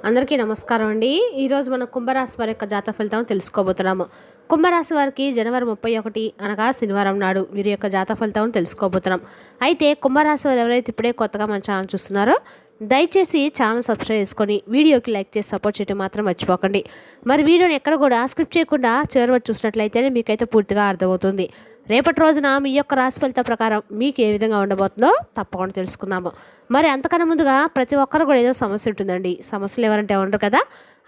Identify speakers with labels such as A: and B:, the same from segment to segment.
A: అందరికీ నమస్కారం అండి. ఈరోజు మనం కుంభరాశి వారి యొక్క జాతక ఫలితం తెలుసుకోబోతున్నాము. కుంభరాశి వారికి జనవరి 31 అనగా శనివారం నాడు వీరి యొక్క జాతక ఫలితం తెలుసుకోబోతున్నాం. అయితే కుంభరాశి వారు ఎవరైతే ఇప్పుడే కొత్తగా మన ఛానల్ చూస్తున్నారో దయచేసి ఛానల్ సబ్స్క్రైబ్ చేసుకొని వీడియోకి లైక్ చేసి సపోర్ట్ చేయడం మాత్రం మర్చిపోకండి. మరి వీడియోని ఎక్కడ కూడా స్క్రిప్ట్ చేయకుండా చివరి చూసినట్లయితేనే మీకైతే పూర్తిగా అర్థమవుతుంది. రేపటి రోజున మీ యొక్క రాశి ఫలిత ప్రకారం మీకు ఏ విధంగా ఉండబోతుందో తప్పకుండా తెలుసుకుందాము. మరి అంతకన్నా ముందుగా ప్రతి ఒక్కరు కూడా ఏదో సమస్య ఉంటుందండి. సమస్యలు ఎవరంటే ఉండరు కదా.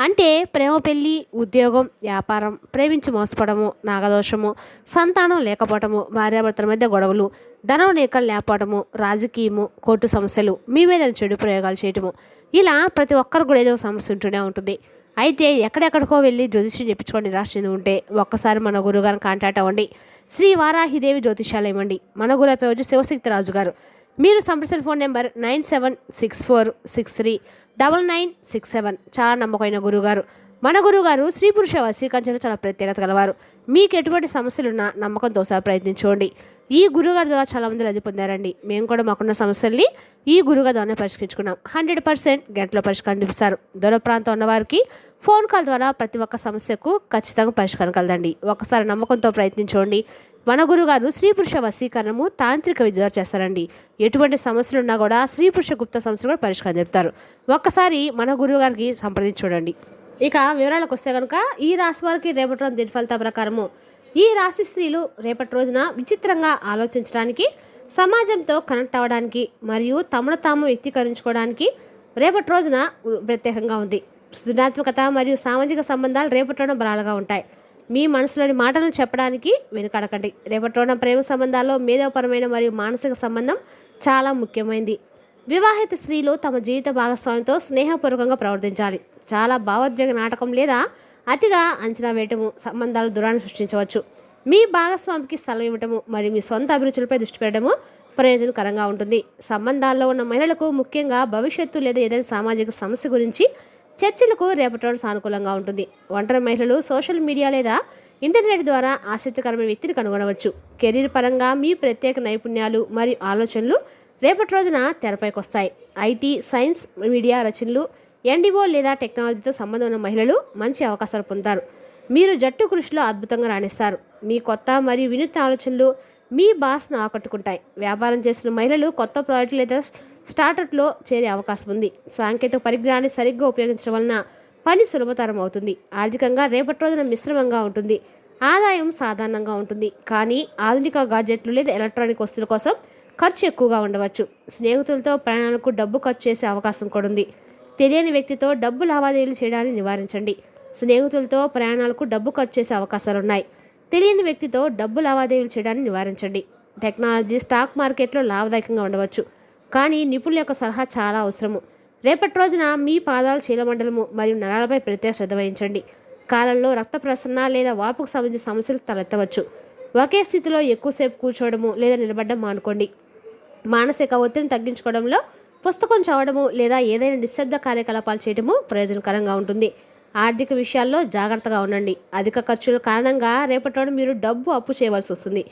A: అంటే ప్రేమ, పెళ్ళి, ఉద్యోగం, వ్యాపారం, ప్రేమించి మోసపోవడము, నాగదోషము, సంతానం లేకపోవడము, భార్యాభర్తల మధ్య గొడవలు, ధనం లేకపోవడము, రాజకీయము, కోర్టు సమస్యలు, మీ మీద చెడు ప్రయోగాలు చేయటము, ఇలా ప్రతి ఒక్కరు కూడా ఏదో సమస్య ఉంటూనే ఉంటుంది. అయితే ఎక్కడెక్కడికో వెళ్ళి జ్యోతిష్యం చెప్పించుకొని నిరాశ ఉంటే ఒక్కసారి మన గురువుగారిని కాంటాక్ట్ అవ్వండి. శ్రీ వారాహిదేవి జ్యోతిషాలయం అండి. మన గురువు పేరు శివశక్తి రాజు గారు. మీరు సంప్రదించిన ఫోన్ నెంబర్ 9764639967. చాలా నమ్మకమైన గురువుగారు. మన గురువుగారు స్త్రీ పురుష వశీకరించడం చాలా ప్రత్యేకత గలవారు. మీకు ఎటువంటి సమస్యలున్నా నమ్మకంతో ఒకసారి ప్రయత్నించుకోండి. ఈ గురువుగారి ద్వారా చాలా మంది లబ్ధి పొందారండి. మేము కూడా మాకున్న సమస్యల్ని ఈ గురువుగారి ద్వారా పరిష్కరించుకున్నాం. 100% గంటలో పరిష్కారం చూపిస్తారు. దూర ప్రాంతం ఉన్నవారికి ఫోన్ కాల్ ద్వారా ప్రతి ఒక్క సమస్యకు ఖచ్చితంగా పరిష్కారం కలదండి. ఒకసారి నమ్మకంతో ప్రయత్నించండి. మన గురుగారు స్త్రీ పురుష వశీకరణము తాంత్రిక విద్య చేస్తారండి. ఎటువంటి సమస్యలు ఉన్నా కూడా స్త్రీ పురుష గుప్త సమస్యలు కూడా పరిష్కారం చెప్తారు. ఒక్కసారి మన గురువు గారికి సంప్రదించండి. ఇక వివరాలకు వస్తే కనుక ఈ రాశి వారికి రేపటి రోజు దిన ఫలితాల ప్రకారము ఈ రాశి స్త్రీలు రేపటి రోజున విచిత్రంగా ఆలోచించడానికి, సమాజంతో కనెక్ట్ అవ్వడానికి మరియు తమను తాము వ్యక్తీకరించుకోవడానికి రేపటి రోజున ప్రత్యేకంగా ఉంది. సృజనాత్మకత మరియు సామాజిక సంబంధాలు రేపటి రోజున బలాలుగా ఉంటాయి. మీ మనసులోని మాటలను చెప్పడానికి వెనుకడకండి. రేపటి రోజున ప్రేమ సంబంధాల్లో మేధోపరమైన మరియు మానసిక సంబంధం చాలా ముఖ్యమైనది. వివాహిత స్త్రీలు తమ జీవిత భాగస్వామితో స్నేహపూర్వకంగా ప్రవర్తించాలి. చాలా భావోద్వేగ నాటకం లేదా అతిగా అంచనా వేయటము సంబంధాలు దూరాన్ని సృష్టించవచ్చు. మీ భాగస్వామికి స్థలం ఇవ్వటము మరియు మీ సొంత అభిరుచులపై దృష్టి పెట్టడము ప్రయోజనకరంగా ఉంటుంది. సంబంధాల్లో ఉన్న మహిళలకు ముఖ్యంగా భవిష్యత్తు లేదా ఏదైనా సామాజిక సమస్య గురించి చర్చలకు రేపటి రోజు సానుకూలంగా ఉంటుంది. ఒంటరి మహిళలు సోషల్ మీడియా లేదా ఇంటర్నెట్ ద్వారా ఆసక్తికరమైన వ్యక్తిని కనుగొనవచ్చు. కెరీర్ పరంగా మీ ప్రత్యేక నైపుణ్యాలు మరియు ఆలోచనలు రేపటి రోజున తెరపైకి వస్తాయి. ఐటీ, సైన్స్, మీడియా రచనలు, ఎన్డీఓ లేదా టెక్నాలజీతో సంబంధం ఉన్న మహిళలు మంచి అవకాశాలు పొందుతారు. మీరు జట్టు కృషిలో అద్భుతంగా రాణిస్తారు. మీ కొత్త మరియు వినూత్న ఆలోచనలు మీ బాస్ను ఆకట్టుకుంటాయి. వ్యాపారం చేస్తున్న మహిళలు కొత్త ప్రాజెక్టు లేదా స్టార్టప్లో చేరే అవకాశం ఉంది. సాంకేతిక పరిజ్ఞానాన్ని సరిగ్గా ఉపయోగించడం వలన పని సులభతరం అవుతుంది. ఆర్థికంగా రేపటి రోజున మిశ్రమంగా ఉంటుంది. ఆదాయం సాధారణంగా ఉంటుంది, కానీ ఆధునిక గాడ్జెట్లు లేదా ఎలక్ట్రానిక్ వస్తువుల కోసం ఖర్చు ఎక్కువగా ఉండవచ్చు. స్నేహితులతో ప్రయాణాలకు డబ్బు ఖర్చు చేసే అవకాశం కూడా ఉంది. తెలియని వ్యక్తితో డబ్బు లావాదేవీలు చేయడాన్ని నివారించండి. స్నేహితులతో ప్రయాణాలకు డబ్బు ఖర్చు చేసే అవకాశాలు ఉన్నాయి. తెలియని వ్యక్తితో డబ్బు లావాదేవీలు చేయడాన్ని నివారించండి. టెక్నాలజీ, స్టాక్ మార్కెట్లో లాభదాయకంగా ఉండవచ్చు, కానీ నిపుణుల యొక్క సలహా చాలా అవసరము. రేపటి రోజున మీ పాదాల చీలమండలము మరియు నరాలపై ప్రత్యేక శ్రద్ధ వహించండి. కాలంలో రక్త ప్రసరణ లేదా వాపుకు సంబంధించిన సమస్యలు తలెత్తవచ్చు. ఒకే స్థితిలో ఎక్కువసేపు కూర్చోవడము లేదా నిలబడడం మానుకోండి. మానసిక ఒత్తిడిని తగ్గించుకోవడంలో పుస్తకం చదవడము లేదా ఏదైనా నిశ్శబ్ద కార్యకలాపాలు చేయడము ప్రయోజనకరంగా ఉంటుంది. ఆర్థిక విషయాల్లో జాగ్రత్తగా ఉండండి. అధిక ఖర్చుల కారణంగా రేపటి మీరు డబ్బు అప్పు చేయవలసి వస్తుంది.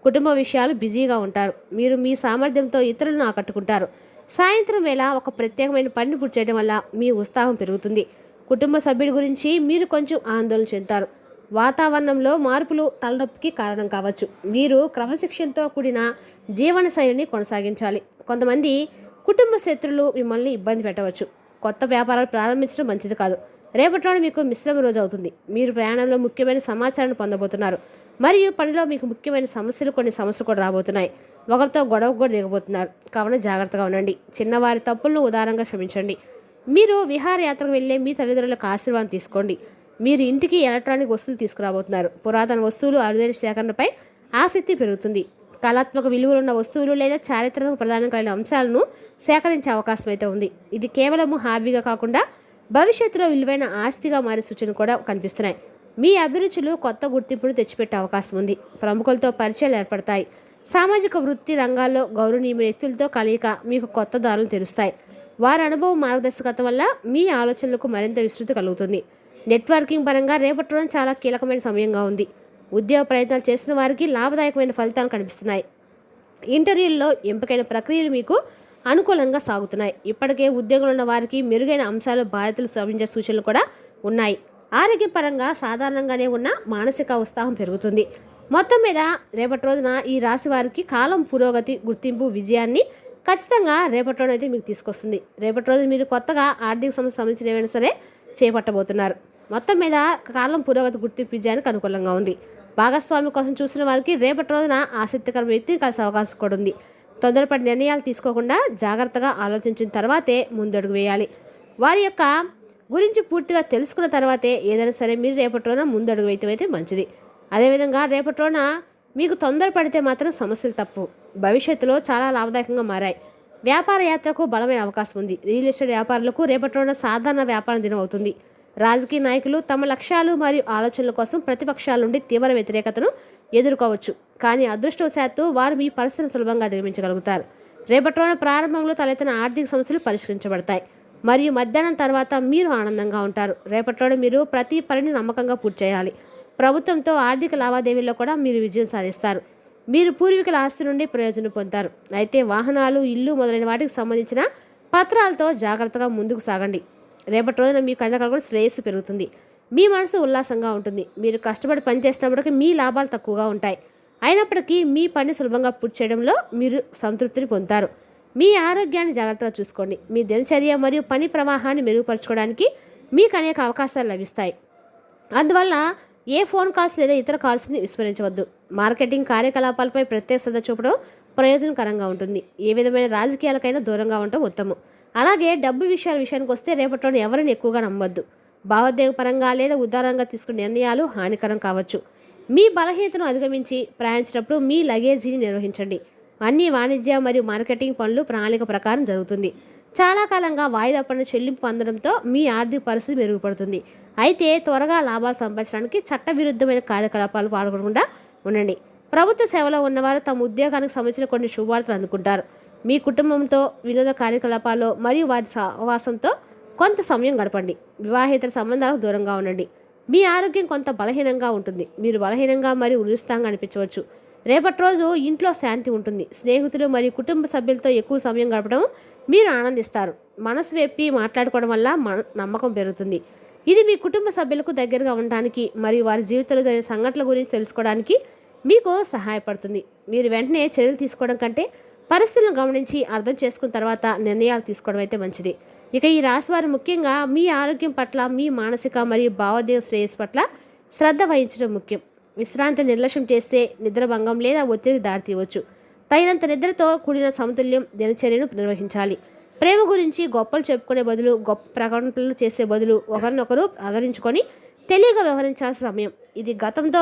A: కుటుంబ విషయాలు బిజీగా ఉంటారు. మీరు మీ సామర్థ్యంతో ఇతరులను ఆకట్టుకుంటారు. సాయంత్రం వేళ ఒక ప్రత్యేకమైన పనిని పూర్తి చేయడం వల్ల మీ ఉత్సాహం పెరుగుతుంది. కుటుంబ సభ్యుడి గురించి మీరు కొంచెం ఆందోళన చెందుతారు. వాతావరణంలో మార్పులు తలనొప్పికి కారణం కావచ్చు. మీరు క్రమశిక్షణతో కూడిన జీవన శైలిని కొనసాగించాలి. కొంతమంది కుటుంబ శత్రులు మిమ్మల్ని ఇబ్బంది పెట్టవచ్చు. కొత్త వ్యాపారాలు ప్రారంభించడం మంచిది కాదు. రేపటి రోజు మీకు మిశ్రమ రోజు అవుతుంది. మీరు ప్రయాణంలో ముఖ్యమైన సమాచారాన్ని పొందబోతున్నారు మరియు పనిలో మీకు ముఖ్యమైన కొన్ని సమస్యలు కూడా రాబోతున్నాయి. ఒకరితో గొడవకు కూడా దిగబోతున్నారు, కావున జాగ్రత్తగా ఉండండి. చిన్నవారి తప్పులను ఉదారంగా క్షమించండి. మీరు విహారయాత్రకు వెళ్ళే మీ తల్లిదండ్రులకు ఆశీర్వాదం తీసుకోండి. మీరు ఇంటికి ఎలక్ట్రానిక్ వస్తువులు తీసుకురాబోతున్నారు. పురాతన వస్తువులు, అరుదైన సేకరణపై ఆసక్తి పెరుగుతుంది. కళాత్మక విలువలు ఉన్న వస్తువులు లేదా చారిత్రక ప్రధానం కలిగిన అంశాలను సేకరించే అవకాశం అయితే ఉంది. ఇది కేవలము హాబీగా కాకుండా భవిష్యత్తులో విలువైన ఆస్తిగా మారే సూచనలు కూడా కనిపిస్తున్నాయి. మీ అభిరుచులు కొత్త గుర్తింపును తెచ్చిపెట్టే అవకాశం ఉంది. ప్రముఖులతో పరిచయాలు ఏర్పడతాయి. సామాజిక వృత్తి రంగాల్లో గౌరవనీయమైన వ్యక్తులతో కలయిక మీకు కొత్త దారులు తెరుస్తాయి. వారి అనుభవం, మార్గదర్శకత్వం వల్ల మీ ఆలోచనలకు మరింత విస్తృతి కలుగుతుంది. నెట్వర్కింగ్ పరంగా రేపటి రోజు చాలా కీలకమైన సమయంగా ఉంది. ఉద్యోగ ప్రయత్నాలు చేసిన వారికి లాభదాయకమైన ఫలితాలు కనిపిస్తున్నాయి. ఇంటర్వ్యూల్లో ఎంపికైన ప్రక్రియలు మీకు అనుకూలంగా సాగుతున్నాయి. ఇప్పటికే ఉద్యోగంలో ఉన్న వారికి మెరుగైన అంశాలు బాధ్యతలు లభించే సూచనలు కూడా ఉన్నాయి. ఆరోగ్యపరంగా సాధారణంగానే ఉన్న మానసిక ఉత్సాహం పెరుగుతుంది. మొత్తం మీద రేపటి రోజున ఈ రాశి వారికి కాలం పురోగతి, గుర్తింపు, విజయాన్ని ఖచ్చితంగా రేపటి రోజున అయితే మీకు తీసుకొస్తుంది. రేపటి రోజు మీరు కొత్తగా ఆర్థిక సమస్య సంబంధించిన ఏమైనా సరే చేపట్టబోతున్నారు. మొత్తం మీద కాలం పురోగతి, గుర్తింపు, విజయానికి అనుకూలంగా ఉంది. భాగస్వామి కోసం చూసిన వారికి రేపటి రోజున ఆసక్తికరమైన వ్యక్తిని కలిసే అవకాశం కూడా ఉంది. తొందరపడి నిర్ణయాలు తీసుకోకుండా జాగ్రత్తగా ఆలోచించిన తర్వాతే ముందడుగు వేయాలి. వారి యొక్క గురించి పూర్తిగా తెలుసుకున్న తర్వాతే ఏదైనా సరే మీరు రేపటి రోజున ముందడుగు వేయటం మంచిది. అదేవిధంగా రేపటి రోజున మీకు తొందరపడితే మాత్రం సమస్యలు తప్పు. భవిష్యత్తులో చాలా లాభదాయకంగా మారాయి. వ్యాపార యాత్రకు బలమైన అవకాశం ఉంది. రియల్ ఎస్టేట్ వ్యాపారులకు రేపటి రోజున సాధారణ వ్యాపార దినం అవుతుంది. రాజకీయ నాయకులు తమ లక్ష్యాలు మరియు ఆలోచనల కోసం ప్రతిపక్షాల నుండి తీవ్ర వ్యతిరేకతను ఎదుర్కోవచ్చు. కానీ అదృష్టవశాత్తు వారు మీ పరిస్థితిని సులభంగా అధిగమించగలుగుతారు. రేపటి రోజున ప్రారంభంలో తలెత్తిన ఆర్థిక సమస్యలు పరిష్కరించబడతాయి మరియు మధ్యాహ్నం తర్వాత మీరు ఆనందంగా ఉంటారు. రేపటి రోజున మీరు ప్రతి పనిని నమ్మకంగా పూర్తి చేయాలి. ప్రభుత్వంతో ఆర్థిక లావాదేవీల్లో కూడా మీరు విజయం సాధిస్తారు. మీరు పూర్వీకుల ఆస్తి నుండి ప్రయోజనం పొందుతారు. అయితే వాహనాలు, ఇల్లు మొదలైన వాటికి సంబంధించిన పత్రాలతో జాగ్రత్తగా ముందుకు సాగండి. రేపటి రోజున మీ కండకాలు కూడా శ్రేయస్సు పెరుగుతుంది. మీ మనసు ఉల్లాసంగా ఉంటుంది. మీరు కష్టపడి పనిచేసినప్పటికీ మీ లాభాలు తక్కువగా ఉంటాయి. అయినప్పటికీ మీ పని సులభంగా పూర్తి చేయడంలో మీరు సంతృప్తిని పొందుతారు. మీ ఆరోగ్యాన్ని జాగ్రత్తగా చూసుకోండి. మీ దినచర్య మరియు పని ప్రవాహాన్ని మెరుగుపరచుకోవడానికి మీకు అనేక అవకాశాలు లభిస్తాయి. అందువల్ల ఏ ఫోన్ కాల్స్ లేదా ఇతర కాల్స్ని విస్మరించవద్దు. మార్కెటింగ్ కార్యకలాపాలపై ప్రత్యేక శ్రద్ధ చూపడం ప్రయోజనకరంగా ఉంటుంది. ఏ విధమైన రాజకీయాలకైనా దూరంగా ఉండటం ఉత్తమం. అలాగే డబ్బు విషయానికి వస్తే రేపటిలోని ఎవరిని ఎక్కువగా నమ్మవద్దు. భావోద్వేగపరంగా లేదా ఉదారంగా తీసుకునే నిర్ణయాలు హానికరం కావచ్చు. మీ బలహీనతను అధిగమించి ప్రయాణించేటప్పుడు మీ లగేజీని నిర్వహించండి. అన్ని వాణిజ్య మరియు మార్కెటింగ్ పనులు ప్రణాళిక ప్రకారం జరుగుతుంది. చాలా కాలంగా వాయిదా పడిన చెల్లింపు అందడంతో మీ ఆర్థిక పరిస్థితి మెరుగుపడుతుంది. అయితే త్వరగా లాభాలు సంపాదించడానికి చట్టవిరుద్ధమైన కార్యకలాపాలు పాల్గొనకుండా ఉండండి. ప్రభుత్వ సేవలో ఉన్నవారు తమ ఉద్యోగానికి సంబంధించిన కొన్ని శుభవార్తలు అందుకుంటారు. మీ కుటుంబంతో వినోద కార్యకలాపాల్లో మరియు వారి సహవాసంతో కొంత సమయం గడపండి. వివాహేతర సంబంధాలకు దూరంగా ఉండండి. మీ ఆరోగ్యం కొంత బలహీనంగా ఉంటుంది. మీరు బలహీనంగా మరియు ఉరుస్తాంగా అనిపించవచ్చు. రేపటి రోజు ఇంట్లో శాంతి ఉంటుంది. స్నేహితులు మరియు కుటుంబ సభ్యులతో ఎక్కువ సమయం గడపడం మీరు ఆనందిస్తారు. మనసు వెప్పి మాట్లాడుకోవడం వల్ల నమ్మకం పెరుగుతుంది. ఇది మీ కుటుంబ సభ్యులకు దగ్గరగా ఉండడానికి మరియు వారి జీవితంలో జరిగిన సంఘటనల గురించి తెలుసుకోవడానికి మీకు సహాయపడుతుంది. మీరు వెంటనే చర్యలు తీసుకోవడం కంటే పరిస్థితులను గమనించి అర్థం చేసుకున్న తర్వాత నిర్ణయాలు తీసుకోవడం అయితే మంచిది. ఇక ఈ రాశి వారు ముఖ్యంగా మీ ఆరోగ్యం పట్ల, మీ మానసిక మరియు భావోద్వేగ శ్రేయస్సు పట్ల శ్రద్ధ వహించడం ముఖ్యం. విశ్రాంతి నిర్లక్ష్యం చేస్తే నిద్రభంగం లేదా ఒత్తిడికి దారితీయవచ్చు. తగినంత నిద్రతో కూడిన సమతుల్యం దినచర్యను నిర్వహించాలి. ప్రేమ గురించి గొప్పలు చెప్పుకునే బదులు, గొప్ప ప్రకటనలు చేసే బదులు ఒకరినొకరు ఆదరించుకొని తెలివిగా వ్యవహరించాల్సిన సమయం ఇది. గతంతో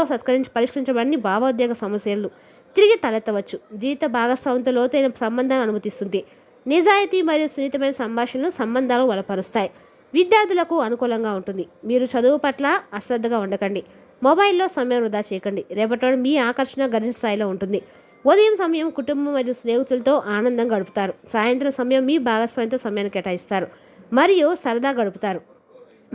A: పరిష్కరించబడిన భావోద్వేగ సమస్యలు తిరిగి తలెత్తవచ్చు. జీవిత భాగస్వామితో లోతైన సంబంధాలను అనుమతిస్తుంది. నిజాయితీ మరియు సున్నితమైన సంభాషణలు సంబంధాలు బలపరుస్తాయి. విద్యార్థులకు అనుకూలంగా ఉంటుంది. మీరు చదువు పట్ల అశ్రద్ధగా ఉండకండి. మొబైల్లో సమయం వృధా చేయకండి. రేపటి మీ ఆకర్షణ గరిష్ట స్థాయిలో ఉంటుంది. ఉదయం సమయం కుటుంబం మరియు స్నేహితులతో ఆనందంగా గడుపుతారు. సాయంత్రం సమయం మీ భాగస్వామితో సమయాన్ని కేటాయిస్తారు మరియు సరదా గడుపుతారు.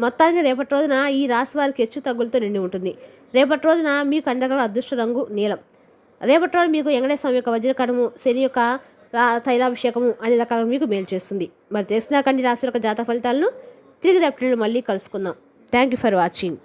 A: మొత్తానికి రేపటి రోజున ఈ రాశి వారికి హెచ్చు తగ్గులతో నిండి ఉంటుంది. రేపటి రోజున మీకు కండగల అదృష్ట రంగు నీలం. రేపటి రోజు మీకు వెంకటేశ్వర స్వామి యొక్క వజ్రకడము, శని యొక్క తైలాభిషేకము అనే రకాల మీకు మేలు చేస్తుంది. మరి తెలుసుకున్నాకండి రాశి యొక్క జాతక ఫలితాలను. తిరిగి రేపటి మళ్ళీ కలుసుకుందాం. Thank you for watching.